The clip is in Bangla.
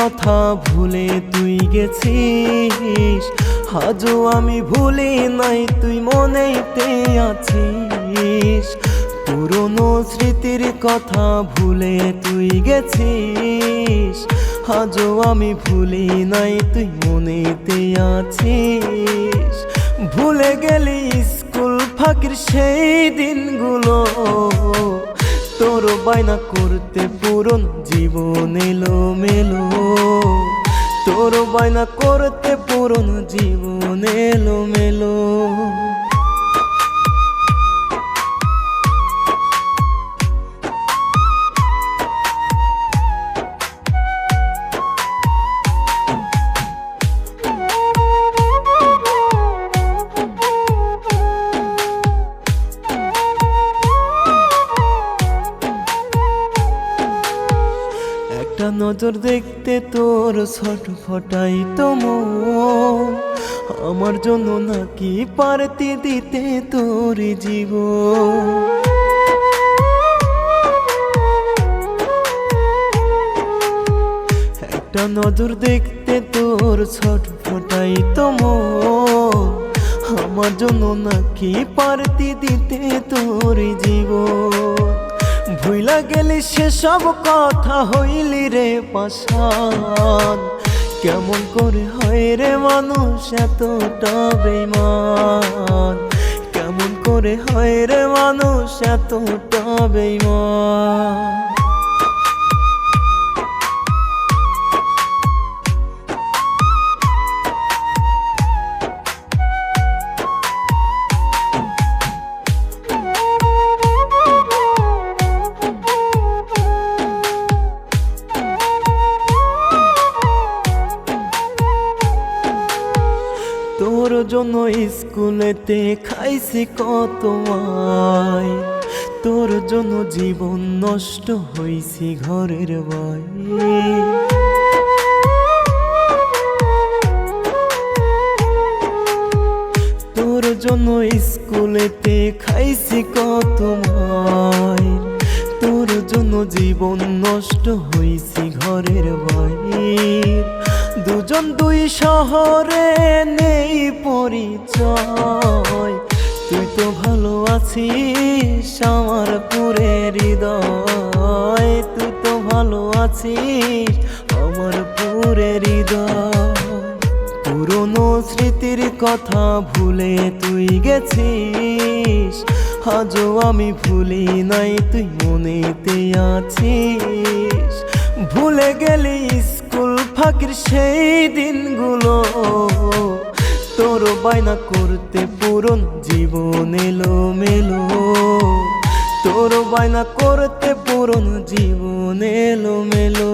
কথা ভুলে তুই গেছিস, আজও আমি ভুলি নাই তুই মনেতে আছিস। পুরনো স্মৃতির কথা ভুলে তুই গেছিস, আজও আমি ভুলি নাই তুই মনেতে আছিস। ভুলে গেলি স্কুল ফাঁকির সেই দিনগুলো, তোর বায়না করতে পুরন জীবন এলো মেলো, তোর বায়না করতে পুরন জীবন এলো মেলো। একটা নজর দেখতে তোর ছটফটাই তো মন, আমার জন্য নাকি পারতি দিতে তোর জীবন। একটা নজর দেখতে তোর ছটফটাই তো মন, আমার জন্য নাকি পারতি দিতে তোর জীবন। ভুইলা গেলি সেসব কথা হইলি রে পাশান, কেমন করে হয় রে মানুষ এতটা বেঈমান, কেমন করে হয় রে মানুষ এতটা বেঈমান। তোর জন্য স্কুলেতে খাইছি কত মাই, তোর জন্য জীবন নষ্ট হইছি ঘরের বাই। তোর জন্য স্কুলেতে খাইছি কত মাই, তোর জন্য জীবন নষ্ট হইছি ঘরের বাইর। দুজন দুই শহরে নেই পরিচয়, তুই তো ভালো আছিস আমার পুরে হৃদয়, তুই তো ভালো আছিস আমার পুরে হৃদয়। পুরনো স্মৃতির কথা ভুলে তুই গেছিস, আজও আমি ভুলি নাই তুই মনেতে আছিস। ভুলে গেলি স্কুল ফাঁকির সেই দিনগুলো, তোর বায়না করতে পুরন জীবন এলো মেলো, তোর বায়না করতে পুরন জীবন এলো মেলো।